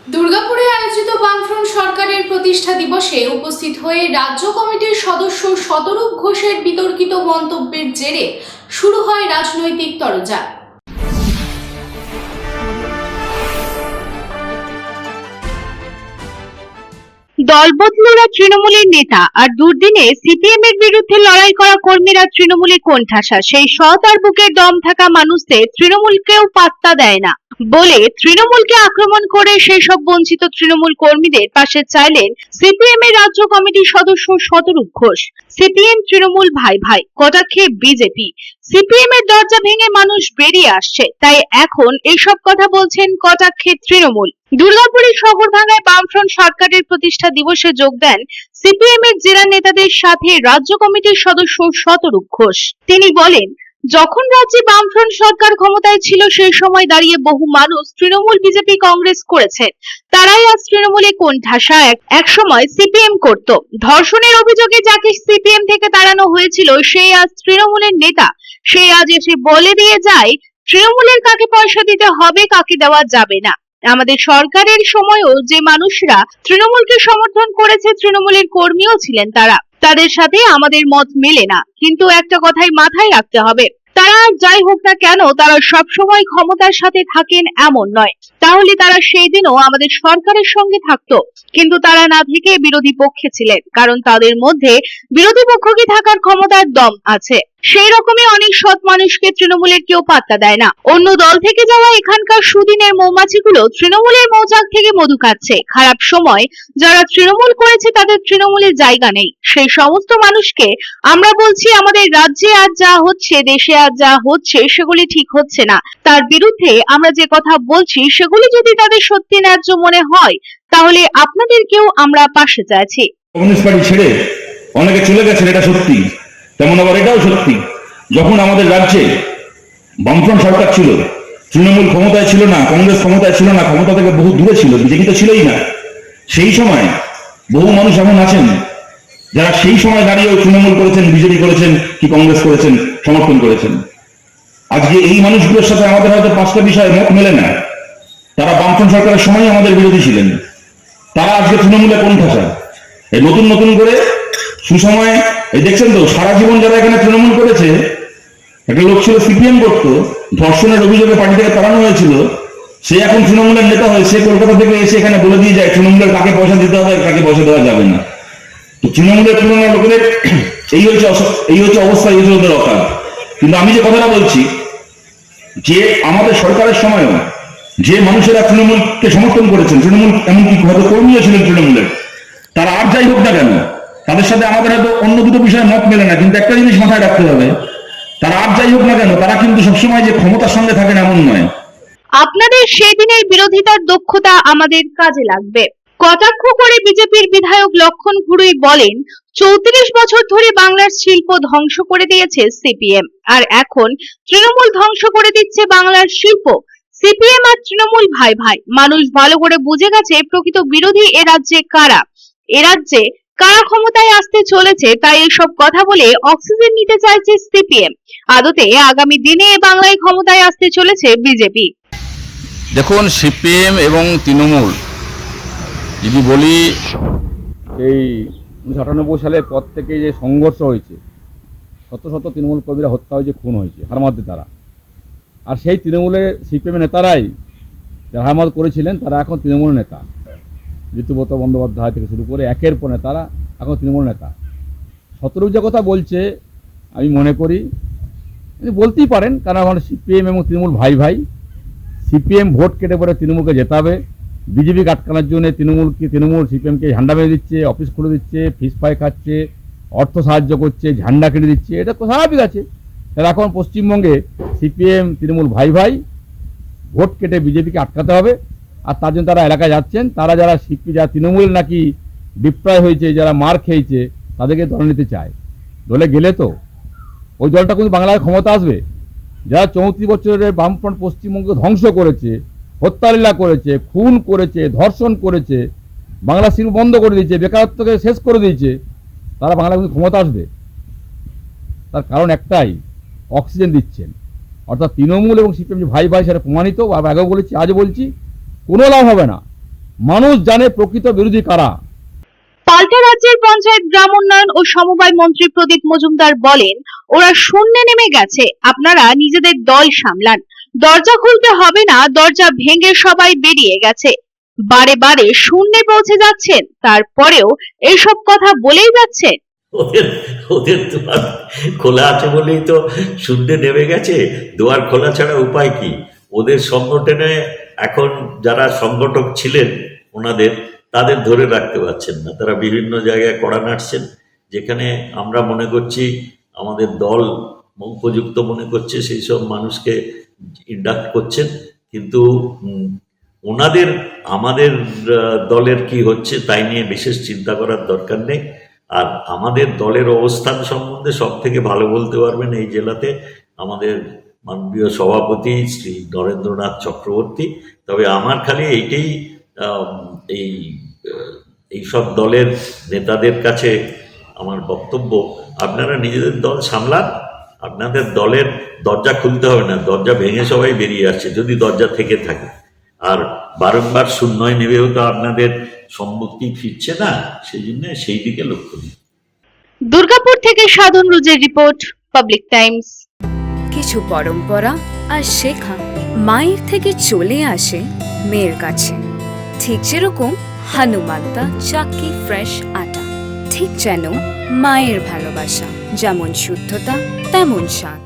দুর্গাপুরে আয়োজিত বামফ্রন্ট সরকারের প্রতিষ্ঠা দিবসে উপস্থিত হয়ে রাজ্য কমিটির সদস্য শতরূপ ঘোষের বিতর্কিত মন্তব্যের জেরে শুরু হয় রাজনৈতিক তরজা। দলবদলুরা তৃণমূলের নেতা আর দুর্দিনে সিপিএম এর বিরুদ্ধে লড়াই করা কর্মীরা তৃণমূলে কোণঠাসা। সেই সৎ আর বুকের দম থাকা মানুষদের তৃণমূলকেও পাত্তা দেয় না বলে তৃণমূলকে আক্রমণ করে সেই সব বঞ্চিত তৃণমূল কর্মীদের পাশে চাইলেন সিপিএম এর রাজ্য কমিটির সদস্য শতরূপ ঘোষ। সিপিএম তৃণমূল ভাই ভাই, কটাক্ষে বিজেপি। সিপিএম এর দরজা ভেঙে মানুষ বেরিয়ে আসছে, তাই এখন এইসব কথা বলছেন কটাক্ষে তৃণমূল। দুর্গাপুরের শহরভাঙ্গায় বামফ্রন্ট সরকারের প্রতিষ্ঠা দিবসে যোগ দেন সিপিএম এর জেলা নেতাদের সাথে রাজ্য কমিটির সদস্য শতরূপ ঘোষ। তিনি বলেন, যখন রাজ্যে বামফ্রন্ট সরকার ক্ষমতায় ছিল সেই সময় দাঁড়িয়ে বহু মানুষ তৃণমূল বিজেপি কংগ্রেস করেছেন, তারাই আজ তৃণমূলে কোণঠাসা। এক সময় সিপিএম করত। ধর্ষণের অভিযোগে যাকে সিপিএম থেকে তাড়ানো হয়েছিল সেই আজ তৃণমূলের নেতা। সে আজ এসে বলে দিয়ে যায় তৃণমূলের কাকে পয়সা দিতে হবে, কাকে দেওয়া যাবে না। আমাদের সরকারের সময়ও যে মানুষরা তৃণমূলকে সমর্থন করেছে, তৃণমূলের কর্মীও ছিলেন তারা। তাদের সাথে আমাদের মত মেলে না, কিন্তু একটা কথাই মাথায় রাখতে হবে, তারা যাই হোক না কেন তারা সব সময় ক্ষমতার সাথে থাকেন এমন নয়। তাহলে তারা সেই দিনও আমাদের সরকারের সঙ্গে থাকতো, কিন্তু তারা না থেকে বিরোধী পক্ষে ছিলেন, কারণ তাদের মধ্যে বিরোধী পক্ষকে থাকার ক্ষমতার দম আছে। সেই রকমই অনেক সৎ মানুষকে তৃণমূলের কেউ পাত্তা দেয় না। অন্য দল থেকে যাওয়া এখানকার সুদিনের মৌমাছিগুলো তৃণমূলের মৌচাক থেকে মধু খাচ্ছে। খারাপ সময় যারা তৃণমূল করেছে তাদের তৃণমূলের জায়গা নেই। সেই সমস্ত মানুষকে আমরা বলছি, আমাদের রাজ্যে আজ যা হচ্ছে, দেশে আজ যা হচ্ছে, সেগুলি ঠিক হচ্ছে না। তার বিরুদ্ধে আমরা যে কথা বলছি সেগুলি যদি তাদের সত্যি ন্যায্য মনে হয়, তাহলে আপনাদেরকেও আমরা পাশে চাইছি। কমিউনিস্ট পার্টি ছেড়ে অনেকে চলে গেছেন, এটা সত্যি। তেমন আবার এটাও সত্যি, যখন আমাদের রাজ্যে বামফ্রন্ট সরকার ছিল, তৃণমূল ক্ষমতায় ছিল না, কংগ্রেস ক্ষমতায় ছিল না, ক্ষমতা থেকে বহু দূরে ছিল, বিজেপি তো ছিলই না, সেই সময় বহু মানুষ এমন আছেন যারা সেই সময় দাঁড়িয়েও তৃণমূল করেছেন, বিজেপি করেছেন, কি কংগ্রেস করেছেন, সমর্থন করেছেন। আজকে এই মানুষগুলোর সাথে আমাদের হয়তো পাঁচটা বিষয়ে মত মেলে না। তারা বামফ্রন্ট সরকারের সময় আমাদের বিরোধী ছিলেন, তারা আজকে তৃণমূলে কোণঠাসা। এই নতুন নতুন করে সুসময়, এই দেখছেন তো, সারা জীবন যারা এখানে তৃণমূল করেছে, একটা লোক ছিল সিপিএম করত, ধর্ষণের অভিযোগে পার্টি থেকে তাড়ানো হয়েছিল, সে এখন তৃণমূলের নেতা হয়ে সে কলকাতা থেকে এসে এখানে বলে দিয়ে যায় তৃণমূলের কাকে পয়সা দিতে হবে, কাকে পয়সা দেওয়া যাবে না। তো তৃণমূলের পুরোনো লোকেদের এই হচ্ছে অবস্থা, এই হচ্ছে ওদের অকাল। কিন্তু আমি যে কথাটা বলছি, যে আমাদের সরকারের সময়ও যে মানুষেরা তৃণমূলকে সমর্থন করেছেন, তৃণমূল এমনকি হয়তো কর্মীও ছিলেন তৃণমূলের, তারা আর যাই হোক না কেন, তাদের সাথে আমাদের হয়তো অন্য দুটো বিষয়ে মত মেলে না, কিন্তু একটা জিনিস মাথায় রাখতে হবে, তারা আর যাই হোক না কেন তারা কিন্তু সবসময় যে ক্ষমতার সঙ্গে থাকেন এমন নয়। আপনাদের সেদিনের বিরোধিতার দক্ষতা আমাদের কাজে লাগবে। কটাক্ষ করে বিজেপির বিধায়ক লক্ষণ ঘুরুই বলেন, 34 বছর ধরে বাংলার শিল্প ধ্বংস করে দিয়েছে সিপিএম, আর এখন তৃণমূল ধ্বংস করে দিচ্ছে বাংলার শিল্প। সিপিএম আর তৃণমূল ভাই ভাই। মানুষ ভালো করে বুঝে গেছে প্রকৃত বিরোধী এ রাজ্যে কারা, এ রাজ্যে কারা ক্ষমতায় আসতে চলেছে। তাই এইসব কথা বলে অক্সিজেন নিতে চাইছে সিপিএম। আদতে আগামী দিনে বাংলায় ক্ষমতায় আসতে চলেছে বিজেপি। দেখুন, সিপিএম এবং তৃণমূল যদি বলি, এই 1998 সালের পর থেকে যে সংঘর্ষ হয়েছে, শত শত তৃণমূল কর্মীরা হত্যা হয়েছে, খুন হয়েছে হারমাদের দ্বারা। আর সেই তৃণমূলের সিপিএমের নেতারাই যারা হারমাদ করেছিলেন, তারা এখন তৃণমূল নেতা। ঋতুব্রত বন্দ্যোপাধ্যায় থেকে শুরু করে একের পর নেতারা এখন তৃণমূল নেতা। শতরূপ যে কথা বলছে, আমি মনে করি বলতেই পারেন, কারণ এখন সিপিএম এবং তৃণমূল ভাই ভাই। সিপিএম ভোট কেটে পরে তৃণমূলকে জেতাবে, বিজেপিকে আটকানোর জন্য তৃণমূল সিপিএমকে ঝান্ডা মেরে দিচ্ছে, অফিস খুলে দিচ্ছে, ফিস পাই খাচ্ছে, অর্থ সাহায্য করছে, ঝান্ডা কেটে দিচ্ছে, এটা স্বাভাবিক আছে। তাহলে এখন পশ্চিমবঙ্গে সিপিএম তৃণমূল ভাই ভাই, ভোট কেটে বিজেপিকে আটকাতে হবে। আর তার জন্য তারা এলাকায় যাচ্ছেন। তারা যারা যারা তৃণমূল নাকি বিপ্রায় হয়েছে, যারা মার খেয়েছে, তাদেরকে দলে নিতে চায়। দলে গেলে তো ওই দলটা কিন্তু বাংলায় ক্ষমতা আসবে। যারা 34 বছরের বামফ্রন্ট পশ্চিমবঙ্গ ধ্বংস করেছে, হত্যালীলা করেছে, খুন করেছে, ধর্ষণ করেছে, বাংলা শিল্প বন্ধ করে দিয়েছে, বেকারত্বকে শেষ করে দিয়েছে, তারা বাংলা কিন্তু ক্ষমতা আসবে। তার কারণ একটাই, অক্সিজেন দিচ্ছেন। অর্থাৎ তৃণমূল এবং সিপিএম যে ভাই ভাই, সেটা প্রমাণিত। আগেও বলেছি, আজও বলছি, কোনো লাভ হবে না। মানুষ জানে প্রকৃত বিরোধী কারা। পাল্টা রাজ্যের পঞ্চায়েত, গ্রাম উন্নয়ন ও সমবায় মন্ত্রী প্রদীপ মজুমদার বলেন, ওরা শূন্যে নেমে গেছে, আপনারা নিজেদের দল সামলান। দরজা খুলতে হবে না, দরজা ভেঙে সবাই বেরিয়ে গেছে। বারে বারে শূন্যে পৌঁছে যাচ্ছেন, তারপরেও এইসব কথা বলেই যাচ্ছেন। ওদের ওদের দুয়ার খোলা আছে বলেই তো শূন্যে নেমে গেছে। দুয়ার খোলা ছাড়া উপায় কি? ওদের সংগঠনে এখন যারা সংগঠক ছিলেন ওনাদের, তাদের ধরে রাখতে পারছেন না। তারা বিভিন্ন জায়গায় কড়া নাড়ছেন, যেখানে আমরা মনে করছি আমাদের দল উপযুক্ত মনে করছে সেই সব মানুষকে ইন্ডাক্ট করছেন। কিন্তু ওনাদের আমাদের দলের কি হচ্ছে তাই নিয়ে বিশেষ চিন্তা করার দরকার নেই। আর আমাদের দলের অবস্থান সম্বন্ধে সব থেকে ভালো বলতে পারবেন এই জেলাতে আমাদের মাননীয় সভাপতি শ্রী নরেন্দ্রনাথ চক্রবর্তী। তবে আমার খালি এইটাই এই সব দলের নেতাদের কাছে আমার বক্তব্য, আপনারা নিজেদের দল সামলান। আপনাদের দলের দরজা খুলতে হবে না, দরজা ভেঙে সবাই বেরিয়ে আসছে যদি দরজা থেকে থাকে। আর বারংবার শূন্যয় নেবেও তো আপনাদের সম্মতি ফিরছে না, সেই জন্য সেই দিকে লক্ষ্য দিন। দুর্গাপুর থেকে সাধন রুজের রিপোর্ট, পাবলিক টাইমস। কিছু পরম্পরা আর শেখা মায়ের থেকে চলে আসে মেয়ের কাছে, ঠিক যেরকম হনুমান্তা চাক্কি ফ্রেশ আটা, ঠিক যেন মায়ের ভালোবাসা, যেমন শুদ্ধতা তেমন স্বাদ।